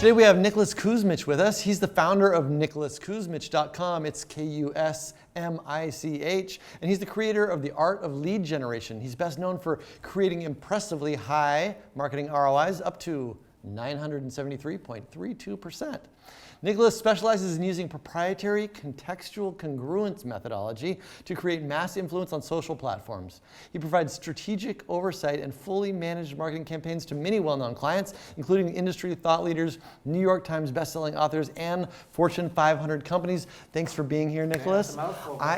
Today we have Nicholas Kusmich with us. He's the founder of nicholaskusmich.com. It's Kusmich, and he's the creator of the art of lead generation. He's best known for creating impressively high marketing ROIs up to 973.32%. Nicholas specializes in using proprietary contextual congruence methodology to create mass influence on social platforms. He provides strategic oversight and fully managed marketing campaigns to many well-known clients, including industry thought leaders, New York Times bestselling authors, and Fortune 500 companies. Thanks for being here, Nicholas.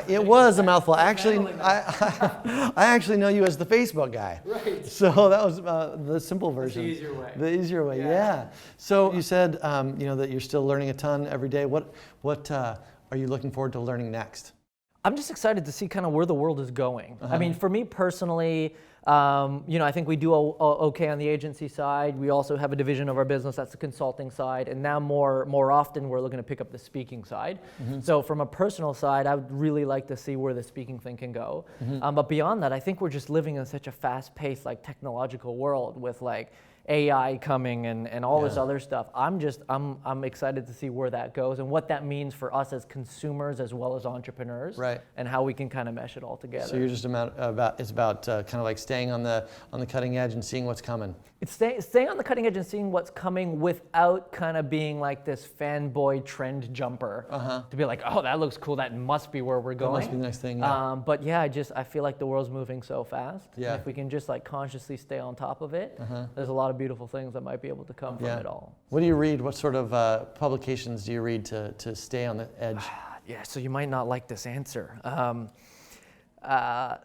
It was a mouthful. Actually, I actually know you as the Facebook guy. Right. So that was the simple version. The easier way. The easier way, yeah. So you said that you're still learning a ton every day. What are you looking forward to learning next? I'm just excited to see kind of where the world is going. I mean, for me personally, I think we do okay on the agency side. We also have a division of our business that's the consulting side, and now more often we're looking to pick up the speaking side. So from a personal side, I would really like to see where the speaking thing can go. But beyond that, I think we're just living in such a fast-paced, technological world with AI coming and all this other stuff. I'm excited to see where that goes and what that means for us as consumers as well as entrepreneurs, right? And how we can kind of mesh it all together. So you're just about kind of like staying on the cutting edge and seeing what's coming. It's staying on the cutting edge and seeing what's coming without kind of being like this fanboy trend jumper to be like, oh, that looks cool. That must be where we're going. That must be the next thing. Yeah. But yeah, I feel like the world's moving so fast. Yeah. And if we can just consciously stay on top of it, there's a lot of beautiful things that might be able to come from it all. What do you read? What sort of publications do you read to stay on the edge? Yeah, so you might not like this answer.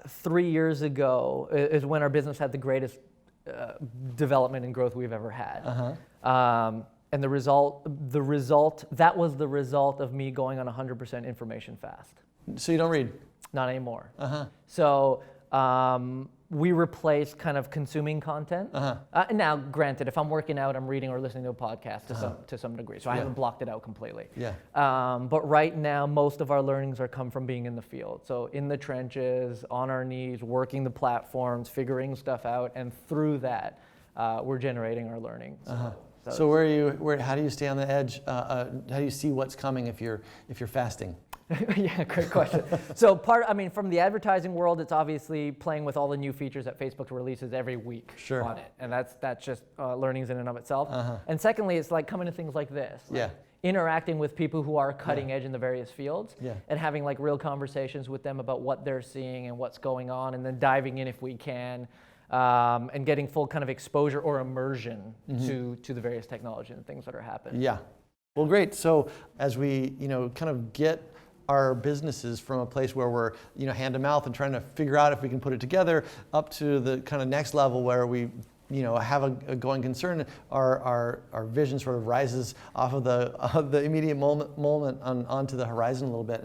3 years ago is when our business had the greatest development and growth we've ever had. And that was the result of me going on 100% information fast. So you don't read? Not anymore. So we replaced kind of consuming content. Now, granted, if I'm working out, I'm reading or listening to a podcast to some degree. So I haven't blocked it out completely. Yeah. But right now, most of our learnings are come from being in the field. So in the trenches, on our knees, working the platforms, figuring stuff out, and through that, we're generating our learning. So how do you stay on the edge? How do you see what's coming if you're fasting? Yeah, great question. So from the advertising world, it's obviously playing with all the new features that Facebook releases every week on it. And that's just learnings in and of itself. And secondly, it's coming to things like this. Interacting with people who are cutting edge in the various fields and having real conversations with them about what they're seeing and what's going on, and then diving in if we can. And getting full kind of exposure or immersion to the various technology and things that are happening. Yeah. Well, great. So as we kind of get our businesses from a place where we're hand to mouth and trying to figure out if we can put it together up to the kind of next level where we have a going concern, our vision sort of rises off of the immediate moment onto the horizon a little bit.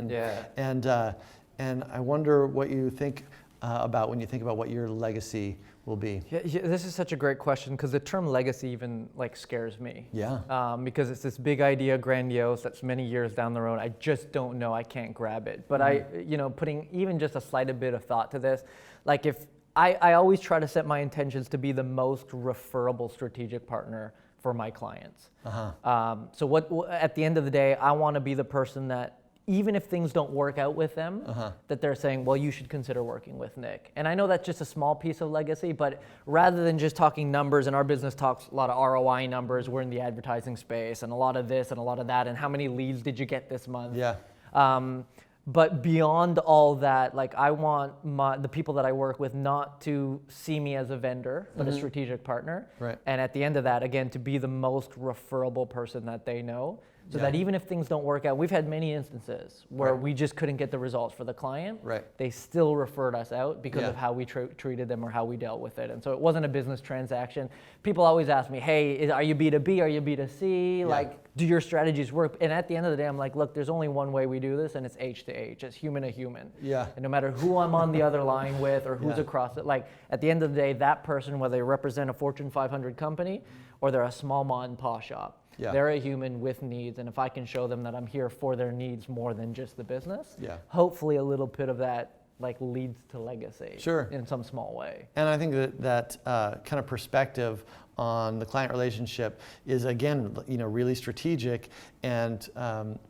And I wonder what you think about when you think about what your legacy will be. Yeah, this is such a great question because the term legacy even scares me. Yeah. Because it's this big idea, grandiose, that's many years down the road. I just don't know. I can't grab it. But putting even just a slight bit of thought to this, if I always try to set my intentions to be the most referable strategic partner for my clients. So at the end of the day, I want to be the person that, even if things don't work out with them, that they're saying, well, you should consider working with Nick. And I know that's just a small piece of legacy, but rather than just talking numbers, and our business talks a lot of ROI numbers, we're in the advertising space, and a lot of this and a lot of that, and how many leads did you get this month? Yeah. But beyond all that, I want the people that I work with not to see me as a vendor, but a strategic partner. Right. And at the end of that, again, to be the most referable person that they know. So that even if things don't work out, we've had many instances where we just couldn't get the results for the client. Right. They still referred us out because of how we treated them or how we dealt with it. And so it wasn't a business transaction. People always ask me, hey, are you B2B? Are you B2C? Do your strategies work? And at the end of the day, I'm like, look, there's only one way we do this, and it's H to H. It's human to human. Yeah. And no matter who I'm on the other line with or who's across it, at the end of the day, that person, whether they represent a Fortune 500 company or they're a small mom and pop shop, they're a human with needs, and if I can show them that I'm here for their needs more than just the business, hopefully a little bit of that leads to legacy in some small way. And I think that kind of perspective on the client relationship is, again, really strategic, and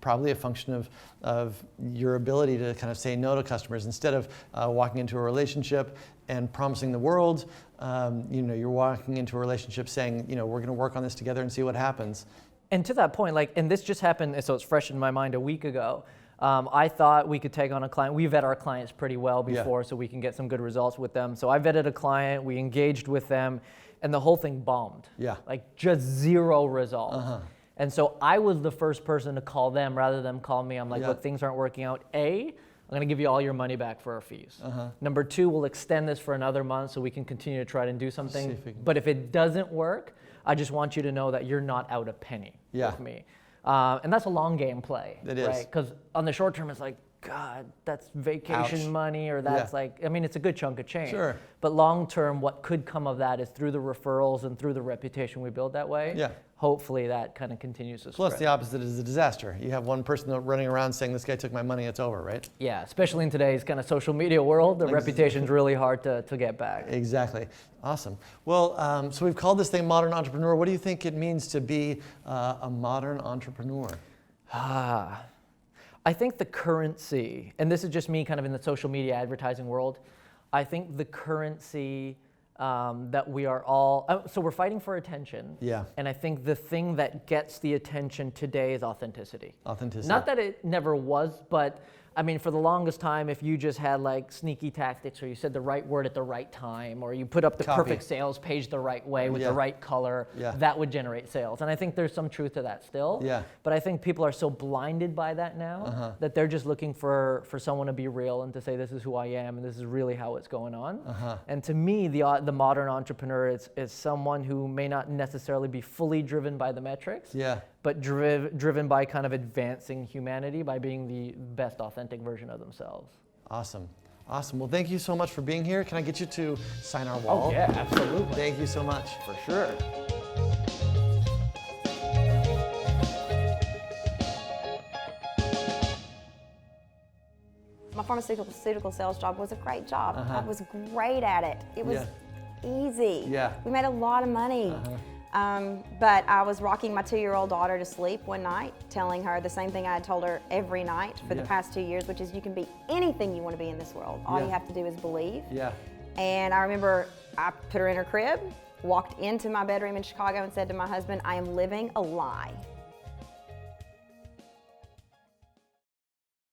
probably a function of your ability to kind of say no to customers instead of walking into a relationship and promising the world. You're walking into a relationship saying, we're going to work on this together and see what happens. And to that point, and this just happened, so it's fresh in my mind a week ago. I thought we could take on a client. We vet our clients pretty well before, so we can get some good results with them. So I vetted a client, we engaged with them, and the whole thing bombed. Yeah. Just zero results. And so I was the first person to call them rather than call me. I'm like, look, things aren't working out. I'm going to give you all your money back for our fees. Number two, we'll extend this for another month so we can continue to try to do something. But if it doesn't work, I just want you to know that you're not out a penny with me. And that's a long game play. It is. Right? Because on the short term, it's like, God, that's vacation money, or that's it's a good chunk of change. Sure. But long term, what could come of that is through the referrals and through the reputation we build that way. Yeah. Hopefully that kind of continues to Plus spread. the opposite is a disaster. You have one person running around saying, this guy took my money, it's over, right? Yeah, especially in today's kind of social media world, the reputation's really hard to get back. Exactly. Awesome. Well, so we've called this thing Modern Entrepreneur. What do you think it means to be a modern entrepreneur? I think the currency, and this is just me kind of in the social media advertising world, I think the currency that we are all, so we're fighting for attention. Yeah. And I think the thing that gets the attention today is authenticity. Authenticity. Not that it never was, but I mean, for the longest time, if you just had like sneaky tactics, or you said the right word at the right time, or you put up the perfect sales page the right way with the right color, that would generate sales. And I think there's some truth to that still. Yeah. But I think people are so blinded by that now that they're just looking for someone to be real and to say, this is who I am and this is really how it's going on. And to me, the modern entrepreneur is someone who may not necessarily be fully driven by the metrics, but driven by kind of advancing humanity by being the best authentic version of themselves. Awesome. Awesome. Well, thank you so much for being here. Can I get you to sign our wall? Oh, yeah, absolutely. Thank you so much. For sure. My pharmaceutical sales job was a great job. I was great at it. It was easy. Yeah. We made a lot of money. But I was rocking my 2-year-old daughter to sleep one night, telling her the same thing I had told her every night for the past 2 years, which is you can be anything you want to be in this world. All you have to do is believe. And I remember I put her in her crib, walked into my bedroom in Chicago and said to my husband, I am living a lie.